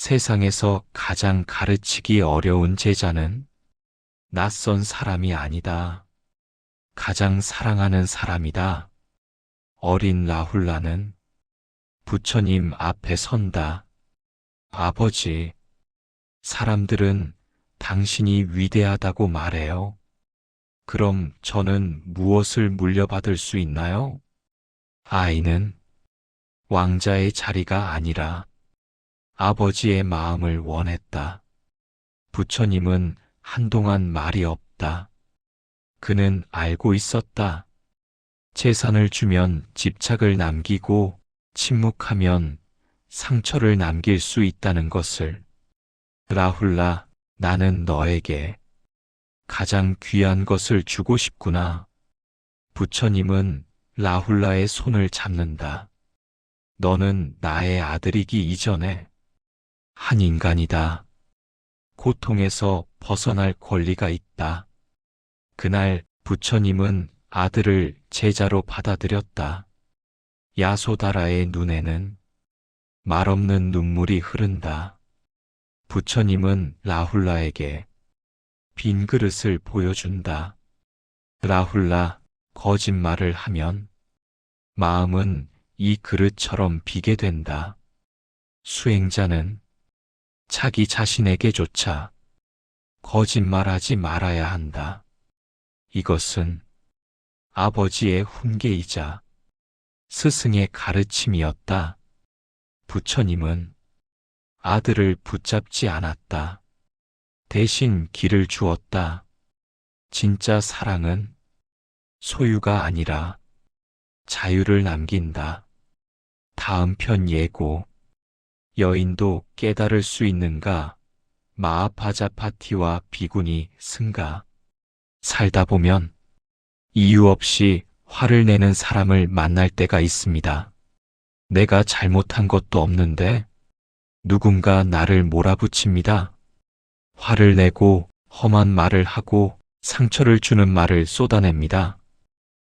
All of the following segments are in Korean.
세상에서 가장 가르치기 어려운 제자는 낯선 사람이 아니다. 가장 사랑하는 사람이다. 어린 라훌라는 부처님 앞에 선다. 아버지, 사람들은 당신이 위대하다고 말해요. 그럼 저는 무엇을 물려받을 수 있나요? 아이는 왕자의 자리가 아니라 아버지의 마음을 원했다. 부처님은 한동안 말이 없다. 그는 알고 있었다. 재산을 주면 집착을 남기고 침묵하면 상처를 남길 수 있다는 것을. 라훌라, 나는 너에게 가장 귀한 것을 주고 싶구나. 부처님은 라훌라의 손을 잡는다. 너는 나의 아들이기 이전에 한 인간이다. 고통에서 벗어날 권리가 있다. 그날 부처님은 아들을 제자로 받아들였다. 야소다라의 눈에는 말없는 눈물이 흐른다. 부처님은 라훌라에게 빈 그릇을 보여준다. 라훌라, 거짓말을 하면 마음은 이 그릇처럼 비게 된다. 수행자는 자기 자신에게조차 거짓말하지 말아야 한다. 이것은 아버지의 훈계이자 스승의 가르침이었다. 부처님은 아들을 붙잡지 않았다. 대신 길을 주었다. 진짜 사랑은 소유가 아니라 자유를 남긴다. 다음 편 예고. 여인도 깨달을 수 있는가? 마하파자파티와 비구니 승가. 살다 보면 이유 없이 화를 내는 사람을 만날 때가 있습니다. 내가 잘못한 것도 없는데 누군가 나를 몰아붙입니다. 화를 내고 험한 말을 하고 상처를 주는 말을 쏟아냅니다.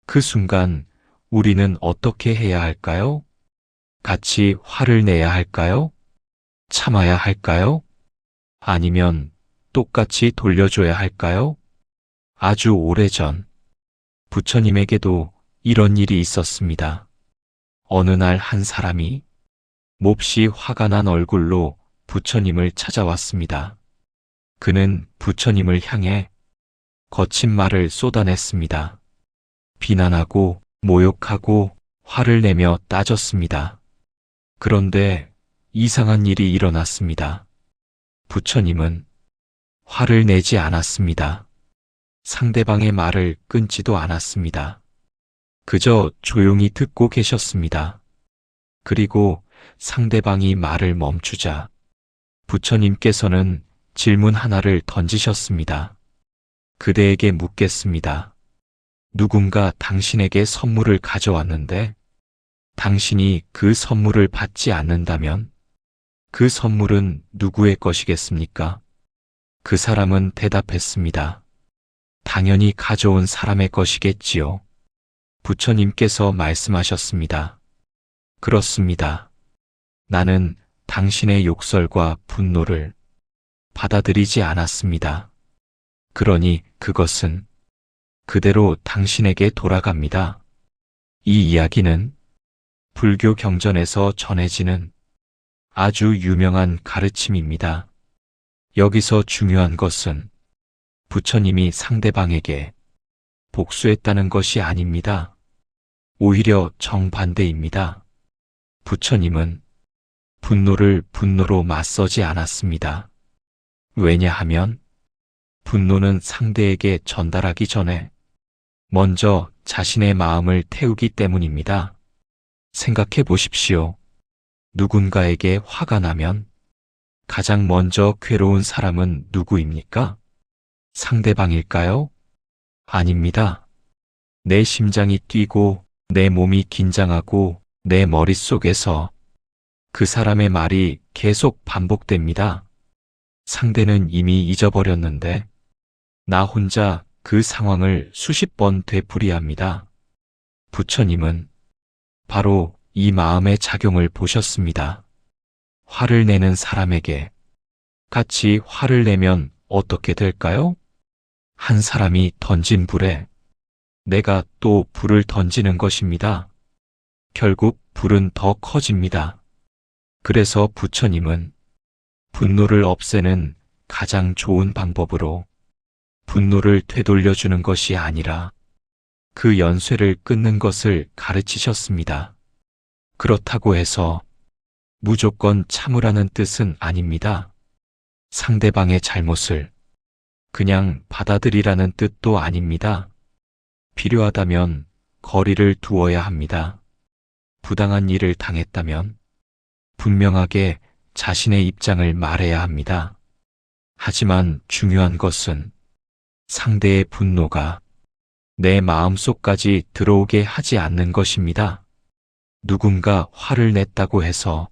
그 순간 우리는 어떻게 해야 할까요? 같이 화를 내야 할까요? 참아야 할까요? 아니면 똑같이 돌려줘야 할까요? 아주 오래전 부처님에게도 이런 일이 있었습니다. 어느 날 한 사람이 몹시 화가 난 얼굴로 부처님을 찾아왔습니다. 그는 부처님을 향해 거친 말을 쏟아냈습니다. 비난하고 모욕하고 화를 내며 따졌습니다. 그런데 이상한 일이 일어났습니다. 부처님은 화를 내지 않았습니다. 상대방의 말을 끊지도 않았습니다. 그저 조용히 듣고 계셨습니다. 그리고 상대방이 말을 멈추자 부처님께서는 질문 하나를 던지셨습니다. 그대에게 묻겠습니다. 누군가 당신에게 선물을 가져왔는데 당신이 그 선물을 받지 않는다면 그 선물은 누구의 것이겠습니까? 그 사람은 대답했습니다. 당연히 가져온 사람의 것이겠지요. 부처님께서 말씀하셨습니다. 그렇습니다. 나는 당신의 욕설과 분노를 받아들이지 않았습니다. 그러니 그것은 그대로 당신에게 돌아갑니다. 이 이야기는 불교 경전에서 전해지는 아주 유명한 가르침입니다. 여기서 중요한 것은 부처님이 상대방에게 복수했다는 것이 아닙니다. 오히려 정반대입니다. 부처님은 분노를 분노로 맞서지 않았습니다. 왜냐하면 분노는 상대에게 전달하기 전에 먼저 자신의 마음을 태우기 때문입니다. 생각해 보십시오. 누군가에게 화가 나면 가장 먼저 괴로운 사람은 누구입니까? 상대방일까요? 아닙니다. 내 심장이 뛰고 내 몸이 긴장하고 내 머릿속에서 그 사람의 말이 계속 반복됩니다. 상대는 이미 잊어버렸는데 나 혼자 그 상황을 수십 번 되풀이합니다. 부처님은 바로 이 마음의 작용을 보셨습니다. 화를 내는 사람에게 같이 화를 내면 어떻게 될까요? 한 사람이 던진 불에 내가 또 불을 던지는 것입니다. 결국 불은 더 커집니다. 그래서 부처님은 분노를 없애는 가장 좋은 방법으로 분노를 되돌려주는 것이 아니라 그 연쇄를 끊는 것을 가르치셨습니다. 그렇다고 해서 무조건 참으라는 뜻은 아닙니다. 상대방의 잘못을 그냥 받아들이라는 뜻도 아닙니다. 필요하다면 거리를 두어야 합니다. 부당한 일을 당했다면 분명하게 자신의 입장을 말해야 합니다. 하지만 중요한 것은 상대의 분노가 내 마음속까지 들어오게 하지 않는 것입니다. 누군가 화를 냈다고 해서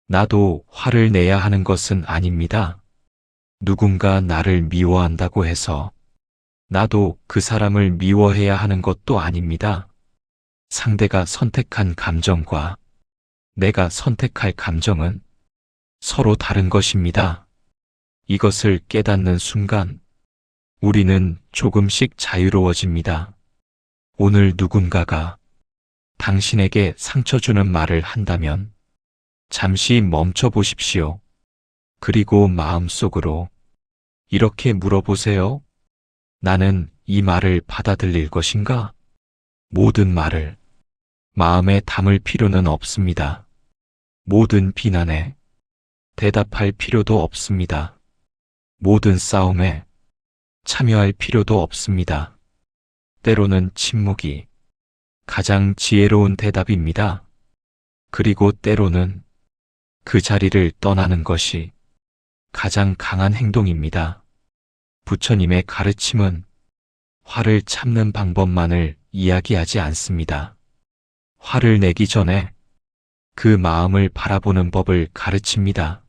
나도 화를 내야 하는 것은 아닙니다. 누군가 나를 미워한다고 해서 나도 그 사람을 미워해야 하는 것도 아닙니다. 상대가 선택한 감정과 내가 선택할 감정은 서로 다른 것입니다. 이것을 깨닫는 순간 우리는 조금씩 자유로워집니다. 오늘 누군가가 당신에게 상처 주는 말을 한다면 잠시 멈춰 보십시오. 그리고 마음속으로 이렇게 물어보세요. 나는 이 말을 받아들일 것인가? 모든 말을 마음에 담을 필요는 없습니다. 모든 비난에 대답할 필요도 없습니다. 모든 싸움에 참여할 필요도 없습니다. 때로는 침묵이 가장 지혜로운 대답입니다. 그리고 때로는 그 자리를 떠나는 것이 가장 강한 행동입니다. 부처님의 가르침은 화를 참는 방법만을 이야기하지 않습니다. 화를 내기 전에 그 마음을 바라보는 법을 가르칩니다.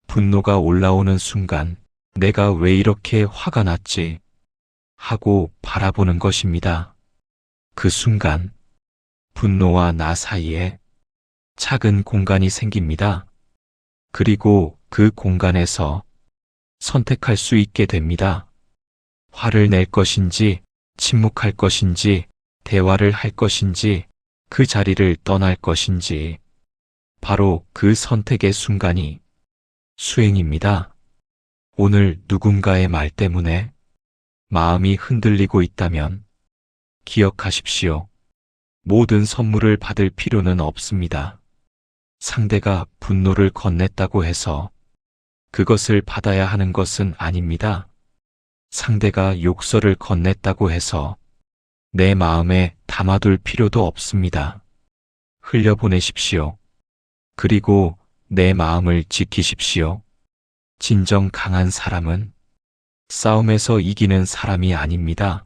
분노가 올라오는 순간 내가 왜 이렇게 화가 났지? 하고 바라보는 것입니다. 그 순간 분노와 나 사이에 작은 공간이 생깁니다. 그리고 그 공간에서 선택할 수 있게 됩니다. 화를 낼 것인지, 침묵할 것인지, 대화를 할 것인지, 그 자리를 떠날 것인지, 바로 그 선택의 순간이 수행입니다. 오늘 누군가의 말 때문에 마음이 흔들리고 있다면 기억하십시오. 모든 선물을 받을 필요는 없습니다. 상대가 분노를 건넸다고 해서 그것을 받아야 하는 것은 아닙니다. 상대가 욕설을 건넸다고 해서 내 마음에 담아둘 필요도 없습니다. 흘려보내십시오. 그리고 내 마음을 지키십시오. 진정 강한 사람은 싸움에서 이기는 사람이 아닙니다.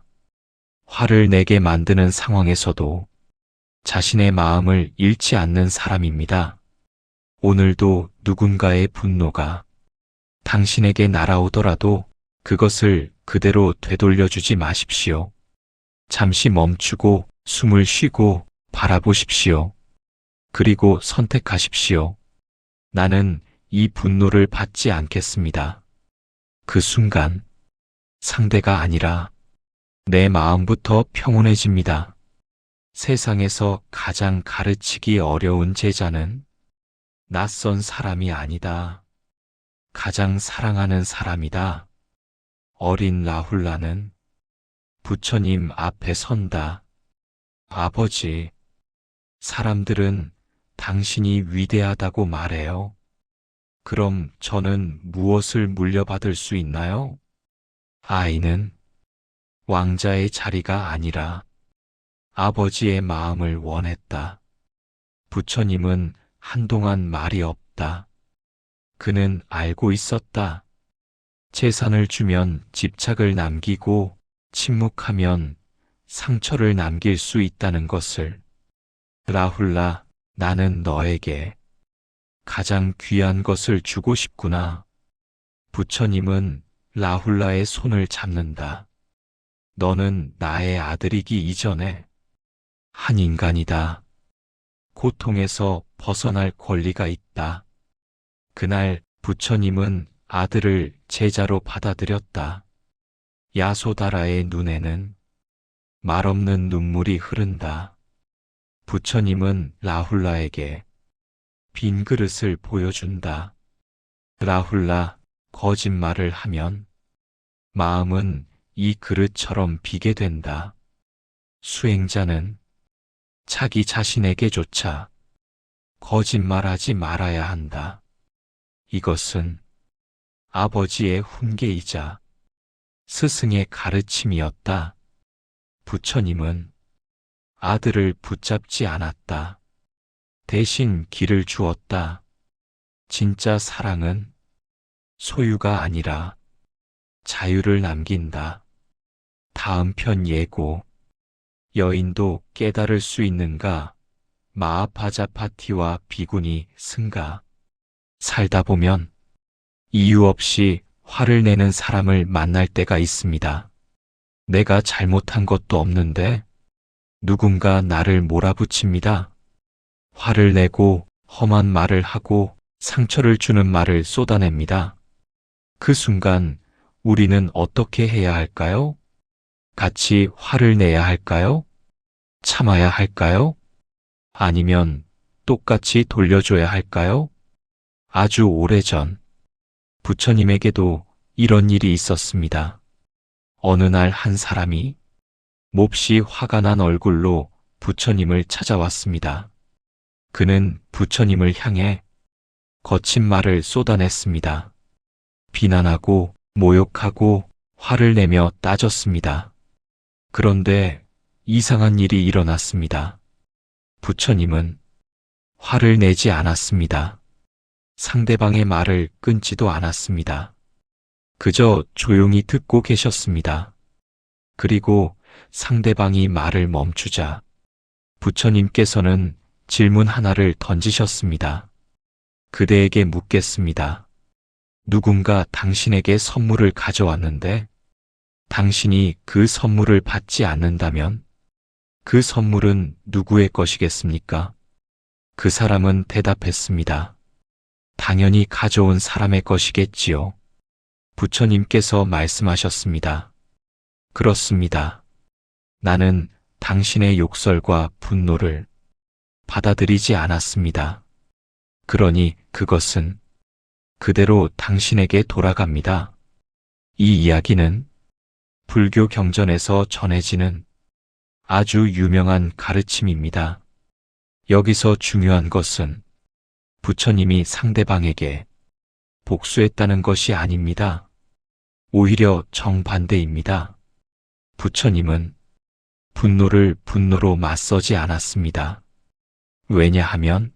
화를 내게 만드는 상황에서도 자신의 마음을 잃지 않는 사람입니다. 오늘도 누군가의 분노가 당신에게 날아오더라도 그것을 그대로 되돌려주지 마십시오. 잠시 멈추고 숨을 쉬고 바라보십시오. 그리고 선택하십시오. 나는 이 분노를 받지 않겠습니다. 그 순간 상대가 아니라 내 마음부터 평온해집니다. 세상에서 가장 가르치기 어려운 제자는 낯선 사람이 아니다. 가장 사랑하는 사람이다. 어린 라훌라는 부처님 앞에 선다. 아버지, 사람들은 당신이 위대하다고 말해요. 그럼 저는 무엇을 물려받을 수 있나요? 아이는 왕자의 자리가 아니라 아버지의 마음을 원했다. 부처님은 한동안 말이 없다. 그는 알고 있었다. 재산을 주면 집착을 남기고 침묵하면 상처를 남길 수 있다는 것을. 라훌라, 나는 너에게 가장 귀한 것을 주고 싶구나. 부처님은 라훌라의 손을 잡는다. 너는 나의 아들이기 이전에 한 인간이다. 고통에서 벗어날 권리가 있다. 그날 부처님은 아들을 제자로 받아들였다. 야소다라의 눈에는 말없는 눈물이 흐른다. 부처님은 라훌라에게 빈 그릇을 보여준다. 라훌라, 거짓말을 하면 마음은 이 그릇처럼 비게 된다. 수행자는 자기 자신에게조차 거짓말하지 말아야 한다. 이것은 아버지의 훈계이자 스승의 가르침이었다. 부처님은 아들을 붙잡지 않았다. 대신 길을 주었다. 진짜 사랑은 소유가 아니라 자유를 남긴다. 다음 편 예고. 여인도 깨달을 수 있는가? 마하파자파티와 비구니 승가. 살다 보면 이유 없이 화를 내는 사람을 만날 때가 있습니다. 내가 잘못한 것도 없는데 누군가 나를 몰아붙입니다. 화를 내고 험한 말을 하고 상처를 주는 말을 쏟아냅니다. 그 순간 우리는 어떻게 해야 할까요? 같이 화를 내야 할까요? 참아야 할까요? 아니면 똑같이 돌려줘야 할까요? 아주 오래전 부처님에게도 이런 일이 있었습니다. 어느 날 한 사람이 몹시 화가 난 얼굴로 부처님을 찾아왔습니다. 그는 부처님을 향해 거친 말을 쏟아냈습니다. 비난하고 모욕하고 화를 내며 따졌습니다. 그런데 이상한 일이 일어났습니다. 부처님은 화를 내지 않았습니다. 상대방의 말을 끊지도 않았습니다. 그저 조용히 듣고 계셨습니다. 그리고 상대방이 말을 멈추자 부처님께서는 질문 하나를 던지셨습니다. 그대에게 묻겠습니다. 누군가 당신에게 선물을 가져왔는데 당신이 그 선물을 받지 않는다면 그 선물은 누구의 것이겠습니까? 그 사람은 대답했습니다. 당연히 가져온 사람의 것이겠지요. 부처님께서 말씀하셨습니다. 그렇습니다. 나는 당신의 욕설과 분노를 받아들이지 않았습니다. 그러니 그것은 그대로 당신에게 돌아갑니다. 이 이야기는 불교 경전에서 전해지는 아주 유명한 가르침입니다. 여기서 중요한 것은 부처님이 상대방에게 복수했다는 것이 아닙니다. 오히려 정반대입니다. 부처님은 분노를 분노로 맞서지 않았습니다. 왜냐하면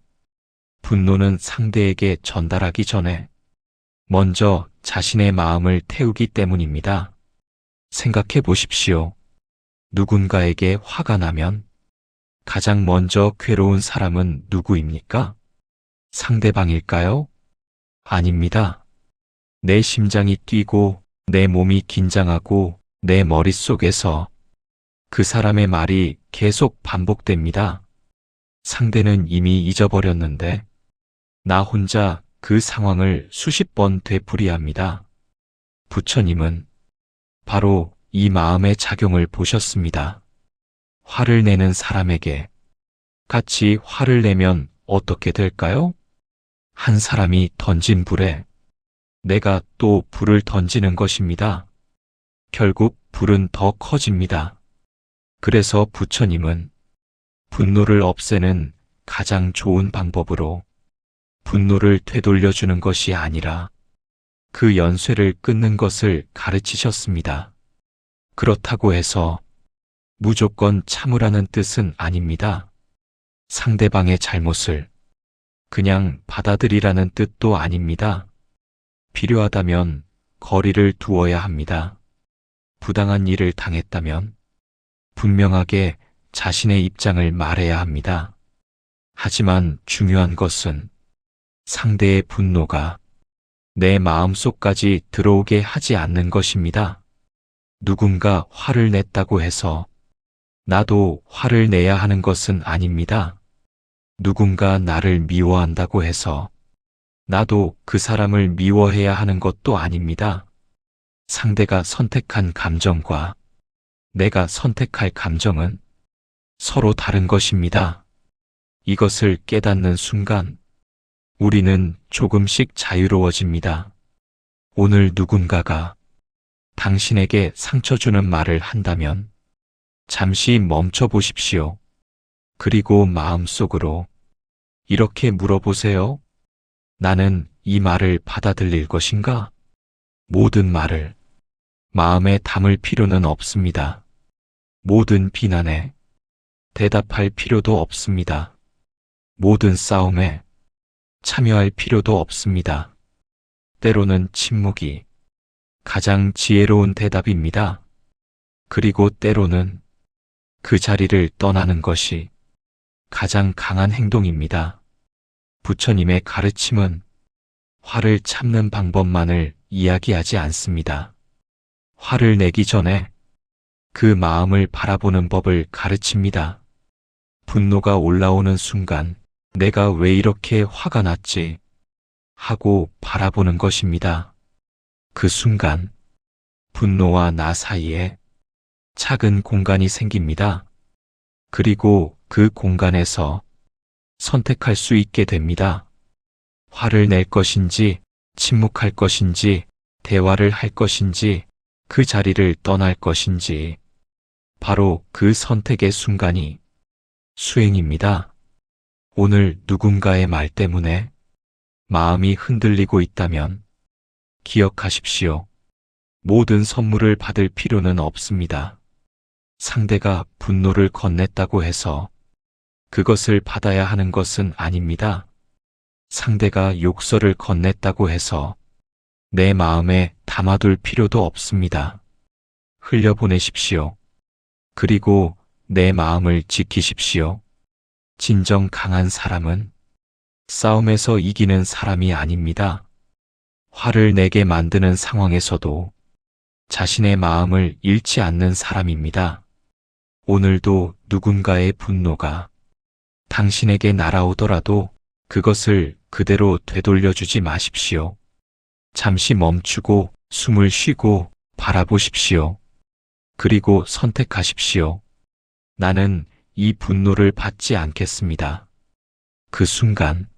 분노는 상대에게 전달하기 전에 먼저 자신의 마음을 태우기 때문입니다. 생각해 보십시오. 누군가에게 화가 나면 가장 먼저 괴로운 사람은 누구입니까? 상대방일까요? 아닙니다. 내 심장이 뛰고 내 몸이 긴장하고 내 머릿속에서 그 사람의 말이 계속 반복됩니다. 상대는 이미 잊어버렸는데 나 혼자 그 상황을 수십 번 되풀이합니다. 부처님은 바로 이 마음의 작용을 보셨습니다. 화를 내는 사람에게 같이 화를 내면 어떻게 될까요? 한 사람이 던진 불에 내가 또 불을 던지는 것입니다. 결국 불은 더 커집니다. 그래서 부처님은 분노를 없애는 가장 좋은 방법으로 분노를 되돌려주는 것이 아니라 그 연쇄를 끊는 것을 가르치셨습니다. 그렇다고 해서 무조건 참으라는 뜻은 아닙니다. 상대방의 잘못을 그냥 받아들이라는 뜻도 아닙니다. 필요하다면 거리를 두어야 합니다. 부당한 일을 당했다면 분명하게 자신의 입장을 말해야 합니다. 하지만 중요한 것은 상대의 분노가 내 마음속까지 들어오게 하지 않는 것입니다. 누군가 화를 냈다고 해서 나도 화를 내야 하는 것은 아닙니다. 누군가 나를 미워한다고 해서 나도 그 사람을 미워해야 하는 것도 아닙니다. 상대가 선택한 감정과 내가 선택할 감정은 서로 다른 것입니다. 이것을 깨닫는 순간 우리는 조금씩 자유로워집니다. 오늘 누군가가 당신에게 상처 주는 말을 한다면 잠시 멈춰 보십시오. 그리고 마음속으로 이렇게 물어보세요. 나는 이 말을 받아들일 것인가? 모든 말을 마음에 담을 필요는 없습니다. 모든 비난에 대답할 필요도 없습니다. 모든 싸움에 참여할 필요도 없습니다. 때로는 침묵이 가장 지혜로운 대답입니다. 그리고 때로는 그 자리를 떠나는 것이 가장 강한 행동입니다. 부처님의 가르침은 화를 참는 방법만을 이야기하지 않습니다. 화를 내기 전에 그 마음을 바라보는 법을 가르칩니다. 분노가 올라오는 순간 내가 왜 이렇게 화가 났지? 하고 바라보는 것입니다. 그 순간 분노와 나 사이에 작은 공간이 생깁니다. 그리고 그 공간에서 선택할 수 있게 됩니다. 화를 낼 것인지, 침묵할 것인지, 대화를 할 것인지, 그 자리를 떠날 것인지, 바로 그 선택의 순간이 수행입니다. 오늘 누군가의 말 때문에 마음이 흔들리고 있다면 기억하십시오. 모든 선물을 받을 필요는 없습니다. 상대가 분노를 건넸다고 해서 그것을 받아야 하는 것은 아닙니다. 상대가 욕설을 건넸다고 해서 내 마음에 담아둘 필요도 없습니다. 흘려보내십시오. 그리고 내 마음을 지키십시오. 진정 강한 사람은 싸움에서 이기는 사람이 아닙니다. 화를 내게 만드는 상황에서도 자신의 마음을 잃지 않는 사람입니다. 오늘도 누군가의 분노가 당신에게 날아오더라도 그것을 그대로 되돌려주지 마십시오. 잠시 멈추고 숨을 쉬고 바라보십시오. 그리고 선택하십시오. 나는 이 분노를 받지 않겠습니다. 그 순간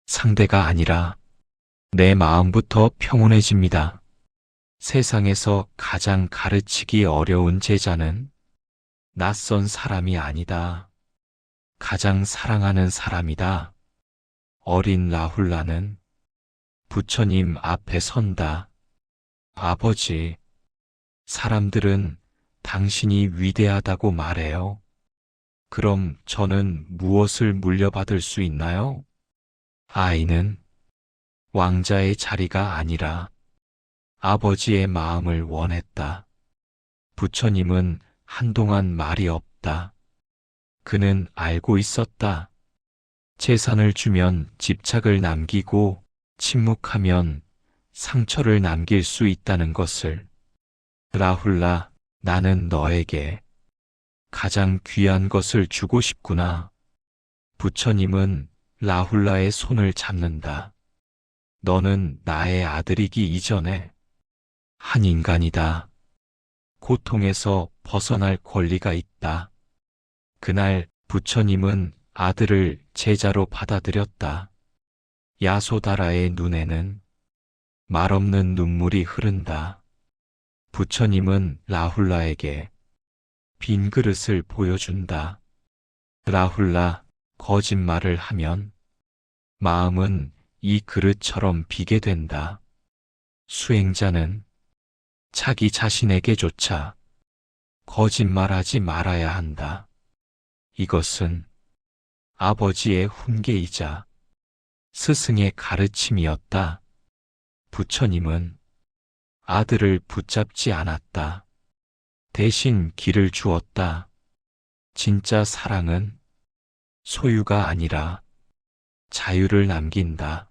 상대가 아니라 내 마음부터 평온해집니다. 세상에서 가장 가르치기 어려운 제자는 낯선 사람이 아니다. 가장 사랑하는 사람이다. 어린 라훌라는 부처님 앞에 선다. 아버지, 사람들은 당신이 위대하다고 말해요. 그럼 저는 무엇을 물려받을 수 있나요? 아이는 왕자의 자리가 아니라 아버지의 마음을 원했다. 부처님은 한동안 말이 없다. 그는 알고 있었다. 재산을 주면 집착을 남기고 침묵하면 상처를 남길 수 있다는 것을. 라훌라, 나는 너에게 가장 귀한 것을 주고 싶구나. 부처님은 라훌라의 손을 잡는다. 너는 나의 아들이기 이전에 한 인간이다. 고통에서 벗어날 권리가 있다. 그날 부처님은 아들을 제자로 받아들였다. 야소다라의 눈에는 말없는 눈물이 흐른다. 부처님은 라훌라에게 빈 그릇을 보여준다. 라훌라, 거짓말을 하면 마음은 이 그릇처럼 비게 된다. 수행자는 자기 자신에게조차 거짓말하지 말아야 한다. 이것은 아버지의 훈계이자 스승의 가르침이었다. 부처님은 아들을 붙잡지 않았다. 대신 길을 주었다. 진짜 사랑은 소유가 아니라 자유를 남긴다.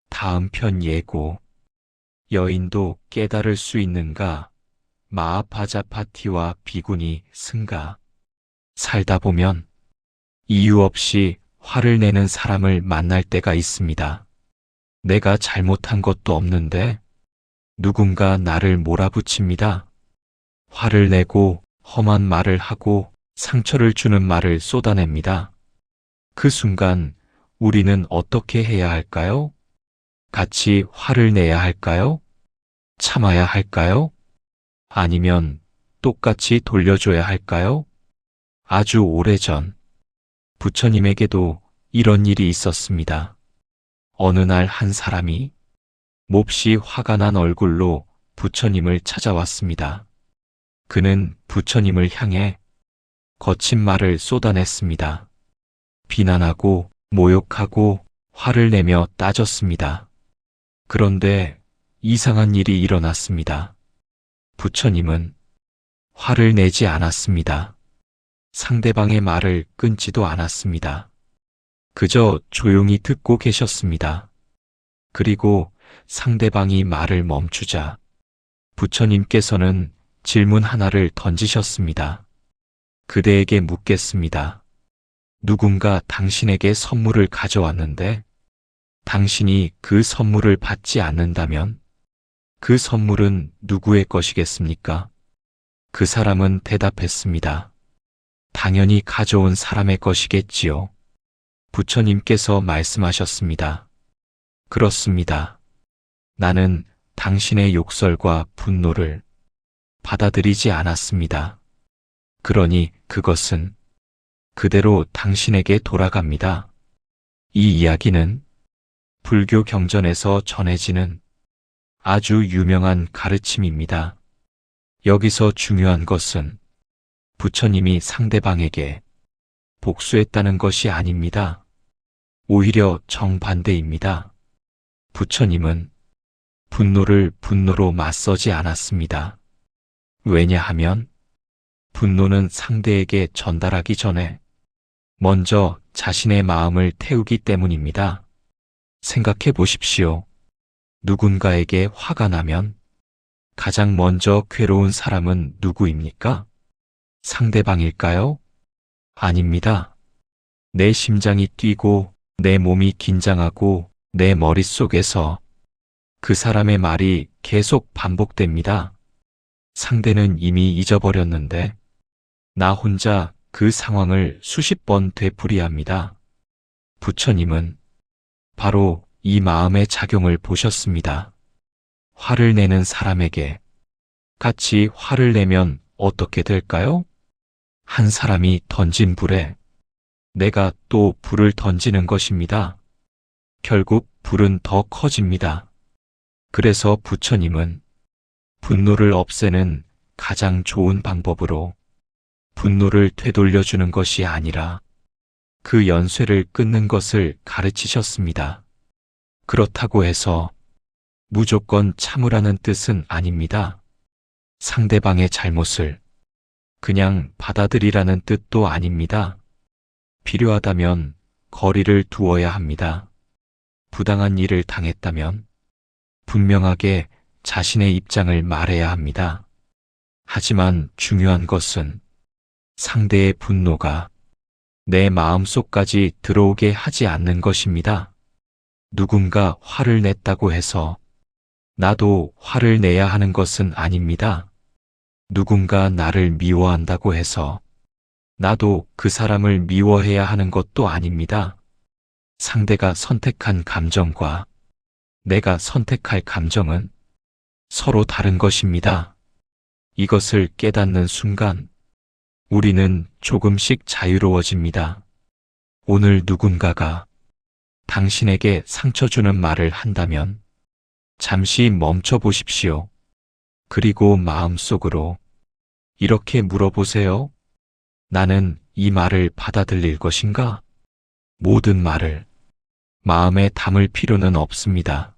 다음 편 예고. 여인도 깨달을 수 있는가? 마하파자파티와 비구니 승가. 살다 보면 이유 없이 화를 내는 사람을 만날 때가 있습니다. 내가 잘못한 것도 없는데 누군가 나를 몰아붙입니다. 화를 내고 험한 말을 하고 상처를 주는 말을 쏟아냅니다. 그 순간 우리는 어떻게 해야 할까요? 같이 화를 내야 할까요? 참아야 할까요? 아니면 똑같이 돌려줘야 할까요? 아주 오래전 부처님에게도 이런 일이 있었습니다. 어느 날 한 사람이 몹시 화가 난 얼굴로 부처님을 찾아왔습니다. 그는 부처님을 향해 거친 말을 쏟아냈습니다. 비난하고 모욕하고 화를 내며 따졌습니다. 그런데 이상한 일이 일어났습니다. 부처님은 화를 내지 않았습니다. 상대방의 말을 끊지도 않았습니다. 그저 조용히 듣고 계셨습니다. 그리고 상대방이 말을 멈추자 부처님께서는 질문 하나를 던지셨습니다. 그대에게 묻겠습니다. 누군가 당신에게 선물을 가져왔는데 당신이 그 선물을 받지 않는다면 그 선물은 누구의 것이겠습니까? 그 사람은 대답했습니다. 당연히 가져온 사람의 것이겠지요. 부처님께서 말씀하셨습니다. 그렇습니다. 나는 당신의 욕설과 분노를 받아들이지 않았습니다. 그러니 그것은 그대로 당신에게 돌아갑니다. 이 이야기는 불교 경전에서 전해지는 아주 유명한 가르침입니다. 여기서 중요한 것은 부처님이 상대방에게 복수했다는 것이 아닙니다. 오히려 정반대입니다. 부처님은 분노를 분노로 맞서지 않았습니다. 왜냐하면 분노는 상대에게 전달하기 전에 먼저 자신의 마음을 태우기 때문입니다. 생각해 보십시오. 누군가에게 화가 나면 가장 먼저 괴로운 사람은 누구입니까? 상대방일까요? 아닙니다. 내 심장이 뛰고 내 몸이 긴장하고 내 머릿속에서 그 사람의 말이 계속 반복됩니다. 상대는 이미 잊어버렸는데 나 혼자 그 상황을 수십 번 되풀이합니다. 부처님은 바로 이 마음의 작용을 보셨습니다. 화를 내는 사람에게 같이 화를 내면 어떻게 될까요? 한 사람이 던진 불에 내가 또 불을 던지는 것입니다. 결국 불은 더 커집니다. 그래서 부처님은 분노를 없애는 가장 좋은 방법으로 분노를 되돌려주는 것이 아니라 그 연쇄를 끊는 것을 가르치셨습니다. 그렇다고 해서 무조건 참으라는 뜻은 아닙니다. 상대방의 잘못을 그냥 받아들이라는 뜻도 아닙니다. 필요하다면 거리를 두어야 합니다. 부당한 일을 당했다면 분명하게 자신의 입장을 말해야 합니다. 하지만 중요한 것은 상대의 분노가 내 마음속까지 들어오게 하지 않는 것입니다. 누군가 화를 냈다고 해서 나도 화를 내야 하는 것은 아닙니다. 누군가 나를 미워한다고 해서 나도 그 사람을 미워해야 하는 것도 아닙니다. 상대가 선택한 감정과 내가 선택할 감정은 서로 다른 것입니다. 이것을 깨닫는 순간 우리는 조금씩 자유로워집니다. 오늘 누군가가 당신에게 상처 주는 말을 한다면 잠시 멈춰 보십시오. 그리고 마음속으로 이렇게 물어보세요. 나는 이 말을 받아들일 것인가? 모든 말을 마음에 담을 필요는 없습니다.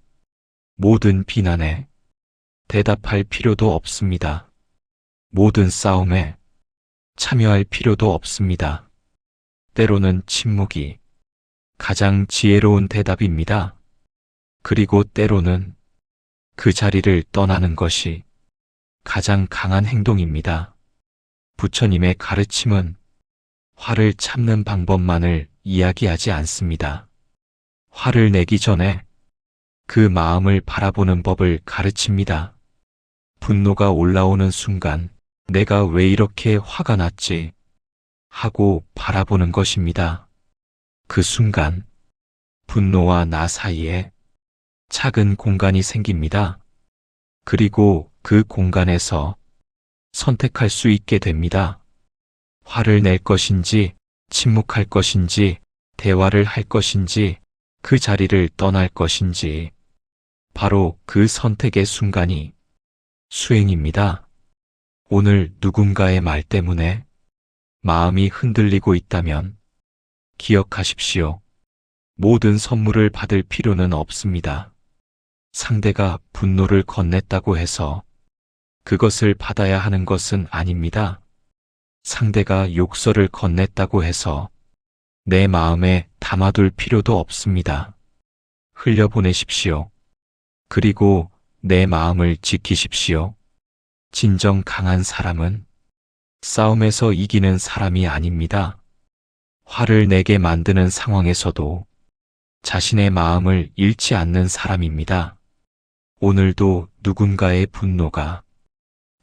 모든 비난에 대답할 필요도 없습니다. 모든 싸움에 참여할 필요도 없습니다. 때로는 침묵이 가장 지혜로운 대답입니다. 그리고 때로는 그 자리를 떠나는 것이 가장 강한 행동입니다. 부처님의 가르침은 화를 참는 방법만을 이야기하지 않습니다. 화를 내기 전에 그 마음을 바라보는 법을 가르칩니다. 분노가 올라오는 순간 내가 왜 이렇게 화가 났지? 하고 바라보는 것입니다. 그 순간 분노와 나 사이에 작은 공간이 생깁니다. 그리고 그 공간에서 선택할 수 있게 됩니다. 화를 낼 것인지, 침묵할 것인지, 대화를 할 것인지, 그 자리를 떠날 것인지, 바로 그 선택의 순간이 수행입니다. 오늘 누군가의 말 때문에 마음이 흔들리고 있다면 기억하십시오. 모든 선물을 받을 필요는 없습니다. 상대가 분노를 건넸다고 해서 그것을 받아야 하는 것은 아닙니다. 상대가 욕설을 건넸다고 해서 내 마음에 담아둘 필요도 없습니다. 흘려보내십시오. 그리고 내 마음을 지키십시오. 진정 강한 사람은 싸움에서 이기는 사람이 아닙니다. 화를 내게 만드는 상황에서도 자신의 마음을 잃지 않는 사람입니다. 오늘도 누군가의 분노가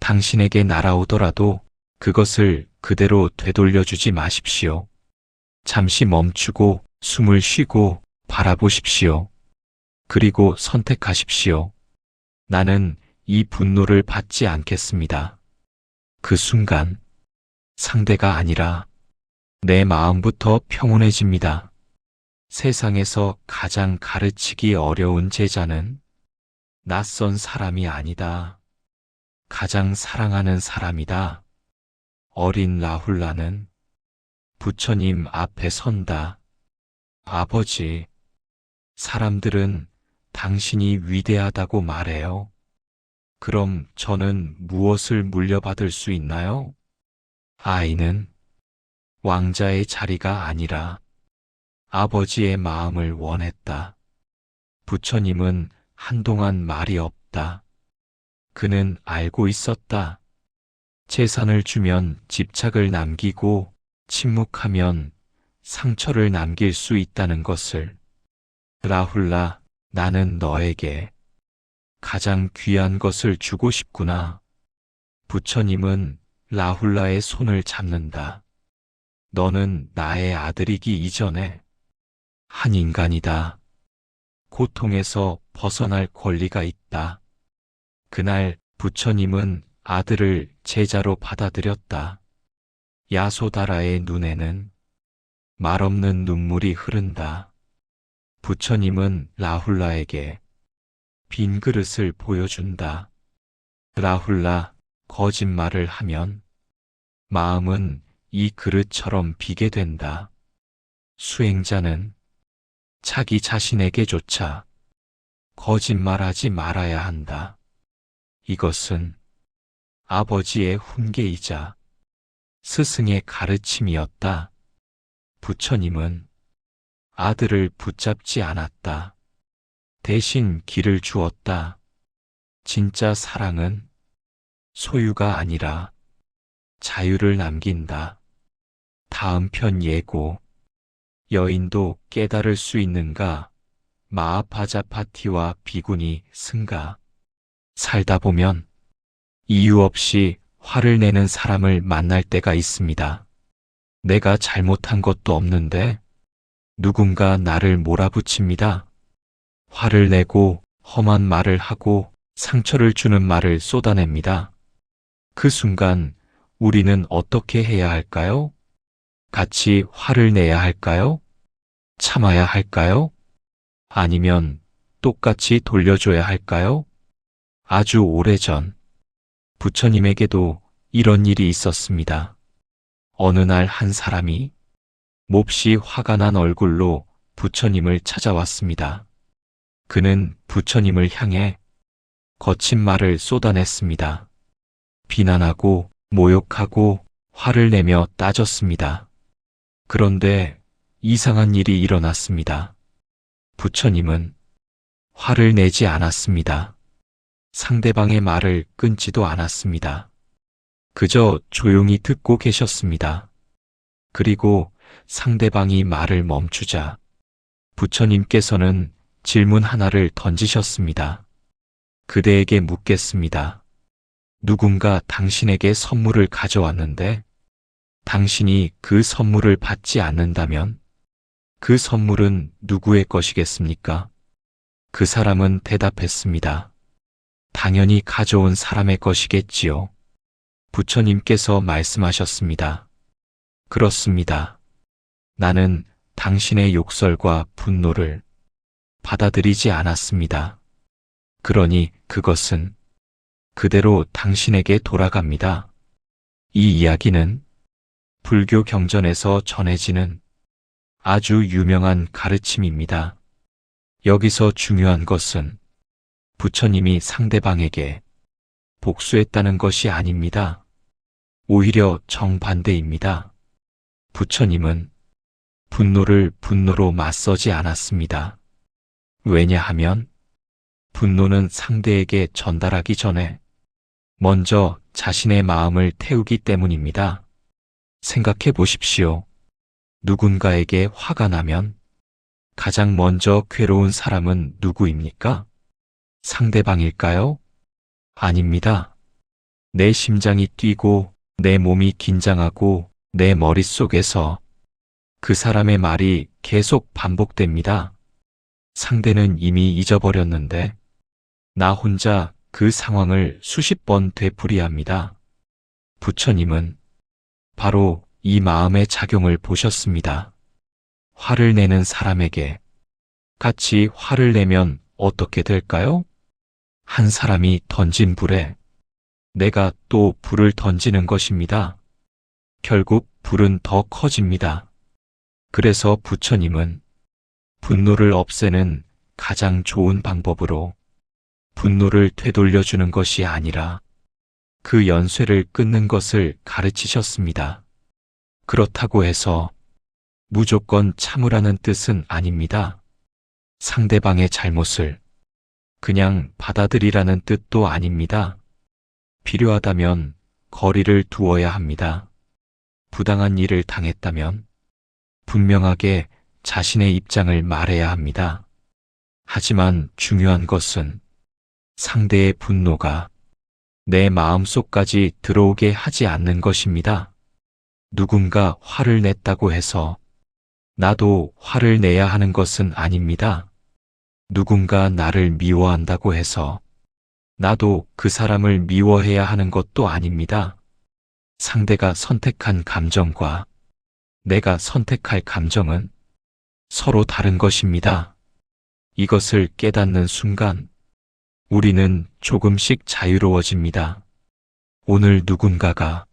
당신에게 날아오더라도 그것을 그대로 되돌려주지 마십시오. 잠시 멈추고 숨을 쉬고 바라보십시오. 그리고 선택하십시오. 나는 이 분노를 받지 않겠습니다. 그 순간 상대가 아니라 내 마음부터 평온해집니다. 세상에서 가장 가르치기 어려운 제자는 낯선 사람이 아니다. 가장 사랑하는 사람이다. 어린 라훌라는 부처님 앞에 선다. 아버지, 사람들은 당신이 위대하다고 말해요. 그럼 저는 무엇을 물려받을 수 있나요? 아이는 왕자의 자리가 아니라 아버지의 마음을 원했다. 부처님은 한동안 말이 없다. 그는 알고 있었다. 재산을 주면 집착을 남기고 침묵하면 상처를 남길 수 있다는 것을. 라훌라, 나는 너에게 가장 귀한 것을 주고 싶구나. 부처님은 라훌라의 손을 잡는다. 너는 나의 아들이기 이전에 한 인간이다. 고통에서 벗어날 권리가 있다. 그날 부처님은 아들을 제자로 받아들였다. 야소다라의 눈에는 말없는 눈물이 흐른다. 부처님은 라훌라에게 빈 그릇을 보여준다. 라훌라, 거짓말을 하면 마음은 이 그릇처럼 비게 된다. 수행자는 자기 자신에게조차 거짓말하지 말아야 한다. 이것은 아버지의 훈계이자 스승의 가르침이었다. 부처님은 아들을 붙잡지 않았다. 대신 길을 주었다. 진짜 사랑은 소유가 아니라 자유를 남긴다. 다음 편 예고. 여인도 깨달을 수 있는가? 마하파자파티와 비구니 승가. 살다 보면 이유 없이 화를 내는 사람을 만날 때가 있습니다. 내가 잘못한 것도 없는데 누군가 나를 몰아붙입니다. 화를 내고 험한 말을 하고 상처를 주는 말을 쏟아냅니다. 그 순간 우리는 어떻게 해야 할까요? 같이 화를 내야 할까요? 참아야 할까요? 아니면 똑같이 돌려줘야 할까요? 아주 오래전 부처님에게도 이런 일이 있었습니다. 어느 날 한 사람이 몹시 화가 난 얼굴로 부처님을 찾아왔습니다. 그는 부처님을 향해 거친 말을 쏟아냈습니다. 비난하고 모욕하고 화를 내며 따졌습니다. 그런데 이상한 일이 일어났습니다. 부처님은 화를 내지 않았습니다. 상대방의 말을 끊지도 않았습니다. 그저 조용히 듣고 계셨습니다. 그리고 상대방이 말을 멈추자 부처님께서는 질문 하나를 던지셨습니다. 그대에게 묻겠습니다. 누군가 당신에게 선물을 가져왔는데 당신이 그 선물을 받지 않는다면 그 선물은 누구의 것이겠습니까? 그 사람은 대답했습니다. 당연히 가져온 사람의 것이겠지요. 부처님께서 말씀하셨습니다. 그렇습니다. 나는 당신의 욕설과 분노를 받아들이지 않았습니다. 그러니 그것은 그대로 당신에게 돌아갑니다. 이 이야기는 불교 경전에서 전해지는 아주 유명한 가르침입니다. 여기서 중요한 것은 부처님이 상대방에게 복수했다는 것이 아닙니다. 오히려 정반대입니다. 부처님은 분노를 분노로 맞서지 않았습니다. 왜냐하면 분노는 상대에게 전달하기 전에 먼저 자신의 마음을 태우기 때문입니다. 생각해 보십시오. 누군가에게 화가 나면 가장 먼저 괴로운 사람은 누구입니까? 상대방일까요? 아닙니다. 내 심장이 뛰고 내 몸이 긴장하고 내 머릿속에서 그 사람의 말이 계속 반복됩니다. 상대는 이미 잊어버렸는데 나 혼자 그 상황을 수십 번 되풀이합니다. 부처님은 바로 이 마음의 작용을 보셨습니다. 화를 내는 사람에게 같이 화를 내면 어떻게 될까요? 한 사람이 던진 불에 내가 또 불을 던지는 것입니다. 결국 불은 더 커집니다. 그래서 부처님은 분노를 없애는 가장 좋은 방법으로 분노를 되돌려주는 것이 아니라 그 연쇄를 끊는 것을 가르치셨습니다. 그렇다고 해서 무조건 참으라는 뜻은 아닙니다. 상대방의 잘못을 그냥 받아들이라는 뜻도 아닙니다. 필요하다면 거리를 두어야 합니다. 부당한 일을 당했다면 분명하게 자신의 입장을 말해야 합니다. 하지만 중요한 것은 상대의 분노가 내 마음속까지 들어오게 하지 않는 것입니다. 누군가 화를 냈다고 해서 나도 화를 내야 하는 것은 아닙니다. 누군가 나를 미워한다고 해서 나도 그 사람을 미워해야 하는 것도 아닙니다. 상대가 선택한 감정과 내가 선택할 감정은 서로 다른 것입니다. 이것을 깨닫는 순간 우리는 조금씩 자유로워집니다. 오늘 누군가가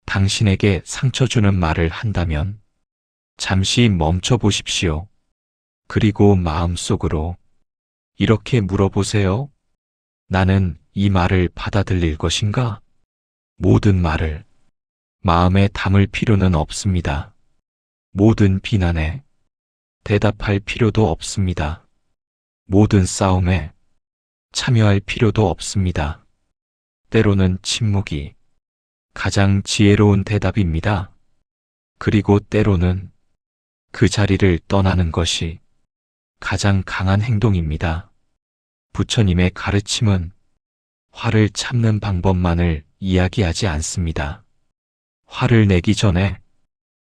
당신에게 상처 주는 말을 한다면 잠시 멈춰 보십시오. 그리고 마음속으로 이렇게 물어보세요. 나는 이 말을 받아들일 것인가? 모든 말을 마음에 담을 필요는 없습니다. 모든 비난에 대답할 필요도 없습니다. 모든 싸움에 참여할 필요도 없습니다. 때로는 침묵이 가장 지혜로운 대답입니다. 그리고 때로는 그 자리를 떠나는 것이 가장 강한 행동입니다. 부처님의 가르침은 화를 참는 방법만을 이야기하지 않습니다. 화를 내기 전에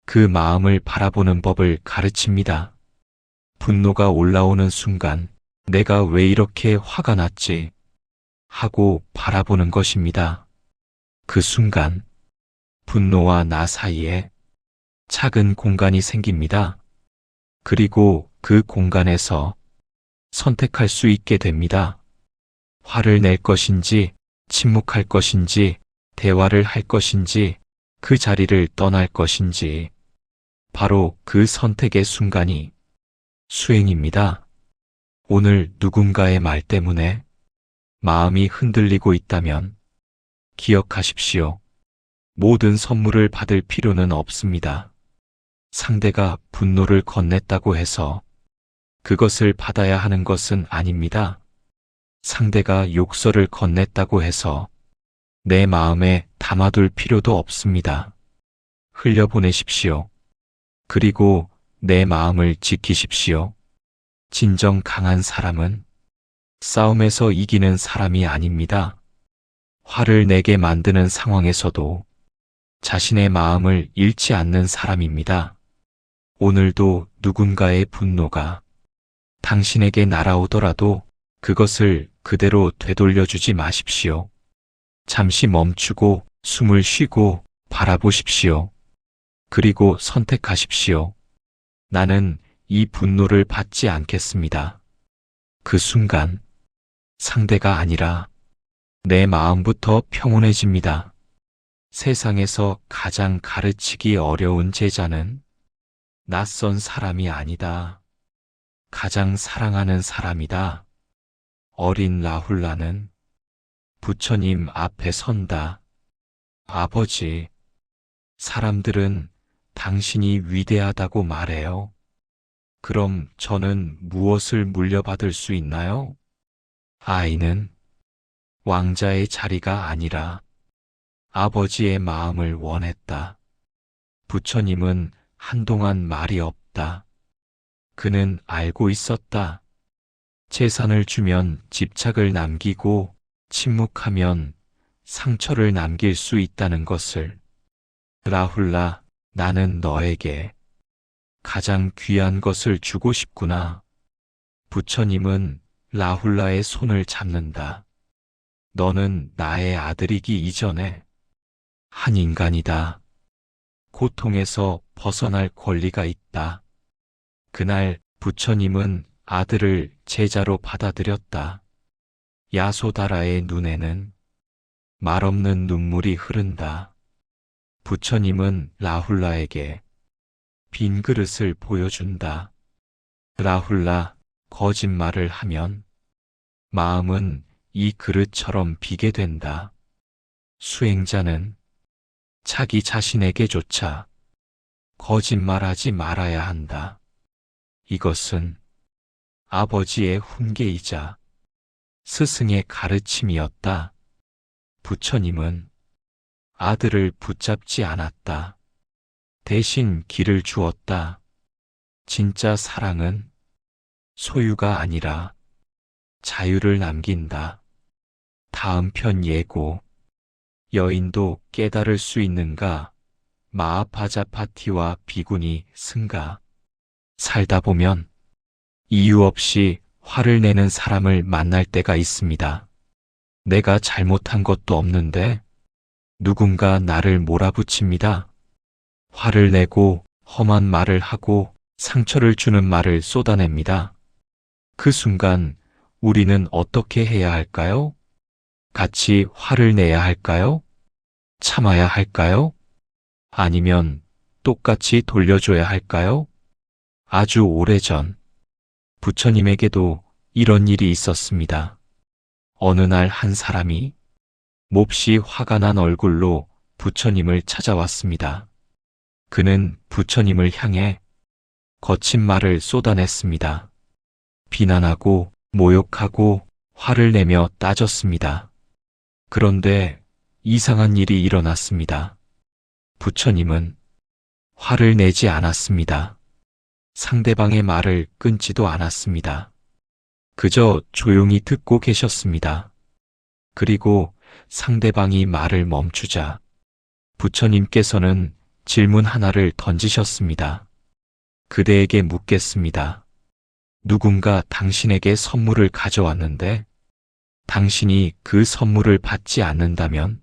그 마음을 바라보는 법을 가르칩니다. 분노가 올라오는 순간 내가 왜 이렇게 화가 났지? 하고 바라보는 것입니다. 그 순간 분노와 나 사이에 작은 공간이 생깁니다. 그리고 그 공간에서 선택할 수 있게 됩니다. 화를 낼 것인지, 침묵할 것인지, 대화를 할 것인지, 그 자리를 떠날 것인지, 바로 그 선택의 순간이 수행입니다. 오늘 누군가의 말 때문에 마음이 흔들리고 있다면 기억하십시오. 모든 선물을 받을 필요는 없습니다. 상대가 분노를 건넸다고 해서 그것을 받아야 하는 것은 아닙니다. 상대가 욕설을 건넸다고 해서 내 마음에 담아둘 필요도 없습니다. 흘려보내십시오. 그리고 내 마음을 지키십시오. 진정 강한 사람은 싸움에서 이기는 사람이 아닙니다. 화를 내게 만드는 상황에서도 자신의 마음을 잃지 않는 사람입니다. 오늘도 누군가의 분노가 당신에게 날아오더라도 그것을 그대로 되돌려주지 마십시오. 잠시 멈추고 숨을 쉬고 바라보십시오. 그리고 선택하십시오. 나는 이 분노를 받지 않겠습니다. 그 순간 상대가 아니라 내 마음부터 평온해집니다. 세상에서 가장 가르치기 어려운 제자는 낯선 사람이 아니다. 가장 사랑하는 사람이다. 어린 라훌라는 부처님 앞에 선다. 아버지, 사람들은 당신이 위대하다고 말해요. 그럼 저는 무엇을 물려받을 수 있나요? 아이는 왕자의 자리가 아니라 아버지의 마음을 원했다. 부처님은 한동안 말이 없다. 그는 알고 있었다. 재산을 주면 집착을 남기고 침묵하면 상처를 남길 수 있다는 것을. 라훌라, 나는 너에게 가장 귀한 것을 주고 싶구나. 부처님은 라훌라의 손을 잡는다. 너는 나의 아들이기 이전에 한 인간이다. 고통에서 벗어날 권리가 있다. 그날 부처님은 아들을 제자로 받아들였다. 야소다라의 눈에는 말없는 눈물이 흐른다. 부처님은 라훌라에게 빈 그릇을 보여준다. 라훌라, 거짓말을 하면 마음은 이 그릇처럼 비게 된다. 수행자는 자기 자신에게조차 거짓말하지 말아야 한다. 이것은 아버지의 훈계이자 스승의 가르침이었다. 부처님은 아들을 붙잡지 않았다. 대신 길을 주었다. 진짜 사랑은 소유가 아니라 자유를 남긴다. 다음 편 예고. 여인도 깨달을 수 있는가? 마하파자파티와 비구니 승가. 살다 보면 이유 없이 화를 내는 사람을 만날 때가 있습니다. 내가 잘못한 것도 없는데 누군가 나를 몰아붙입니다. 화를 내고 험한 말을 하고 상처를 주는 말을 쏟아냅니다. 그 순간 우리는 어떻게 해야 할까요? 같이 화를 내야 할까요? 참아야 할까요? 아니면 똑같이 돌려줘야 할까요? 아주 오래전 부처님에게도 이런 일이 있었습니다. 어느 날 한 사람이 몹시 화가 난 얼굴로 부처님을 찾아왔습니다. 그는 부처님을 향해 거친 말을 쏟아냈습니다. 비난하고 모욕하고 화를 내며 따졌습니다. 그런데 이상한 일이 일어났습니다. 부처님은 화를 내지 않았습니다. 상대방의 말을 끊지도 않았습니다. 그저 조용히 듣고 계셨습니다. 그리고 상대방이 말을 멈추자 부처님께서는 질문 하나를 던지셨습니다. 그대에게 묻겠습니다. 누군가 당신에게 선물을 가져왔는데 당신이 그 선물을 받지 않는다면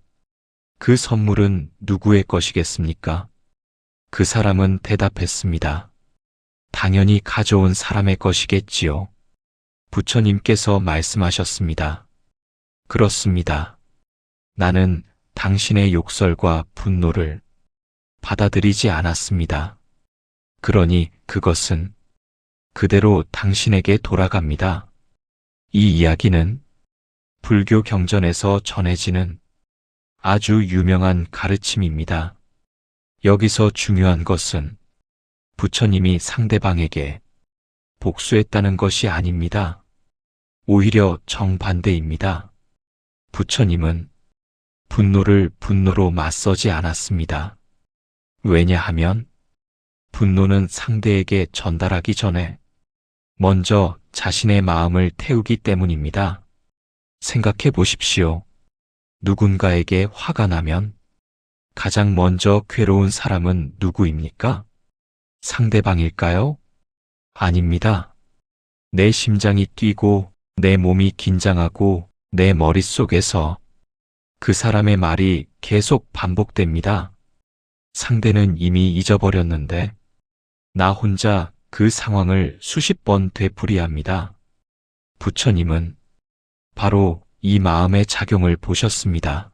그 선물은 누구의 것이겠습니까? 그 사람은 대답했습니다. 당연히 가져온 사람의 것이겠지요. 부처님께서 말씀하셨습니다. 그렇습니다. 나는 당신의 욕설과 분노를 받아들이지 않았습니다. 그러니 그것은 그대로 당신에게 돌아갑니다. 이 이야기는 불교 경전에서 전해지는 아주 유명한 가르침입니다. 여기서 중요한 것은 부처님이 상대방에게 복수했다는 것이 아닙니다. 오히려 정반대입니다. 부처님은 분노를 분노로 맞서지 않았습니다. 왜냐하면 분노는 상대에게 전달하기 전에 먼저 자신의 마음을 태우기 때문입니다. 생각해 보십시오. 누군가에게 화가 나면 가장 먼저 괴로운 사람은 누구입니까? 상대방일까요? 아닙니다. 내 심장이 뛰고 내 몸이 긴장하고 내 머릿속에서 그 사람의 말이 계속 반복됩니다. 상대는 이미 잊어버렸는데 나 혼자 그 상황을 수십 번 되풀이합니다. 부처님은 바로 이 마음의 작용을 보셨습니다.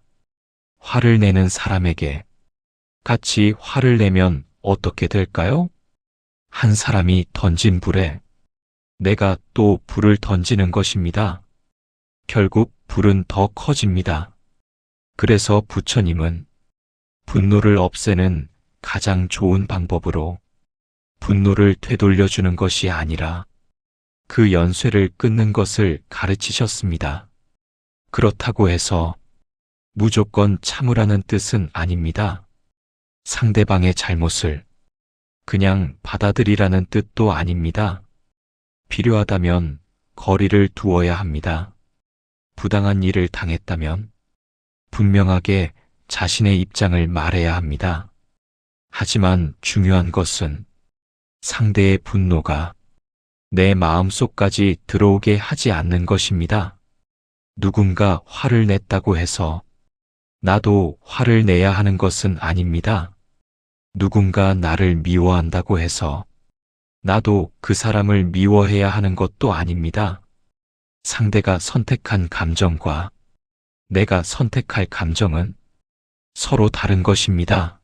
화를 내는 사람에게 같이 화를 내면 어떻게 될까요? 한 사람이 던진 불에 내가 또 불을 던지는 것입니다. 결국 불은 더 커집니다. 그래서 부처님은 분노를 없애는 가장 좋은 방법으로 분노를 되돌려주는 것이 아니라 그 연쇄를 끊는 것을 가르치셨습니다. 그렇다고 해서 무조건 참으라는 뜻은 아닙니다. 상대방의 잘못을 그냥 받아들이라는 뜻도 아닙니다. 필요하다면 거리를 두어야 합니다. 부당한 일을 당했다면 분명하게 자신의 입장을 말해야 합니다. 하지만 중요한 것은 상대의 분노가 내 마음속까지 들어오게 하지 않는 것입니다. 누군가 화를 냈다고 해서 나도 화를 내야 하는 것은 아닙니다. 누군가 나를 미워한다고 해서 나도 그 사람을 미워해야 하는 것도 아닙니다. 상대가 선택한 감정과 내가 선택할 감정은 서로 다른 것입니다.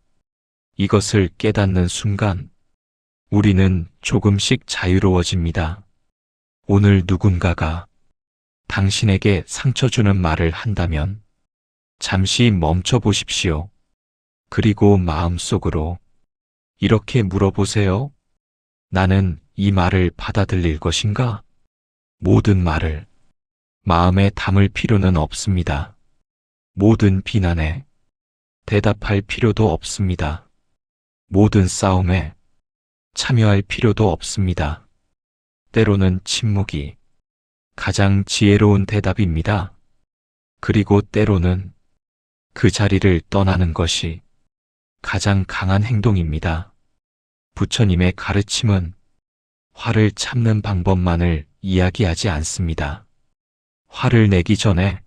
이것을 깨닫는 순간 우리는 조금씩 자유로워집니다. 오늘 누군가가 당신에게 상처 주는 말을 한다면 잠시 멈춰 보십시오. 그리고 마음속으로 이렇게 물어보세요. 나는 이 말을 받아들일 것인가? 모든 말을 마음에 담을 필요는 없습니다. 모든 비난에 대답할 필요도 없습니다. 모든 싸움에 참여할 필요도 없습니다. 때로는 침묵이 가장 지혜로운 대답입니다. 그리고 때로는 그 자리를 떠나는 것이 가장 강한 행동입니다. 부처님의 가르침은 화를 참는 방법만을 이야기하지 않습니다. 화를 내기 전에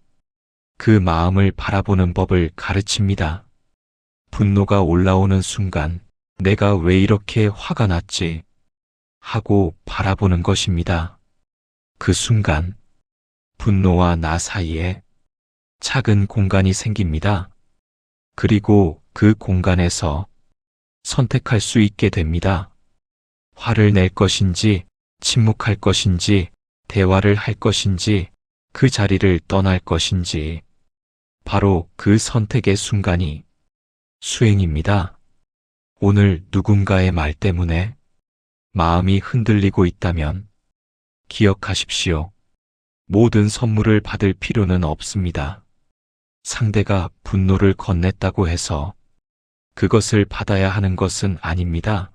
그 마음을 바라보는 법을 가르칩니다. 분노가 올라오는 순간 내가 왜 이렇게 화가 났지? 하고 바라보는 것입니다. 그 순간 분노와 나 사이에 작은 공간이 생깁니다. 그리고 그 공간에서 선택할 수 있게 됩니다. 화를 낼 것인지, 침묵할 것인지, 대화를 할 것인지, 그 자리를 떠날 것인지, 바로 그 선택의 순간이 수행입니다. 오늘 누군가의 말 때문에 마음이 흔들리고 있다면 기억하십시오. 모든 선물을 받을 필요는 없습니다. 상대가 분노를 건넸다고 해서 그것을 받아야 하는 것은 아닙니다.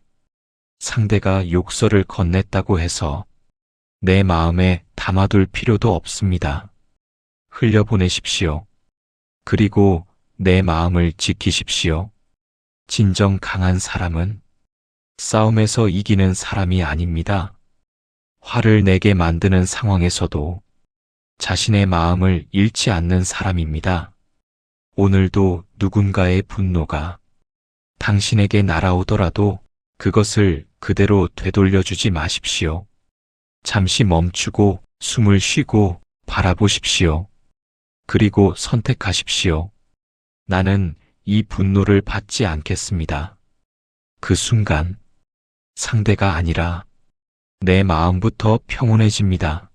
상대가 욕설을 건넸다고 해서 내 마음에 담아둘 필요도 없습니다. 흘려보내십시오. 그리고 내 마음을 지키십시오. 진정 강한 사람은 싸움에서 이기는 사람이 아닙니다. 화를 내게 만드는 상황에서도 자신의 마음을 잃지 않는 사람입니다. 오늘도 누군가의 분노가 당신에게 날아오더라도 그것을 그대로 되돌려주지 마십시오. 잠시 멈추고 숨을 쉬고 바라보십시오. 그리고 선택하십시오. 나는 이 분노를 받지 않겠습니다. 그 순간 상대가 아니라 내 마음부터 평온해집니다.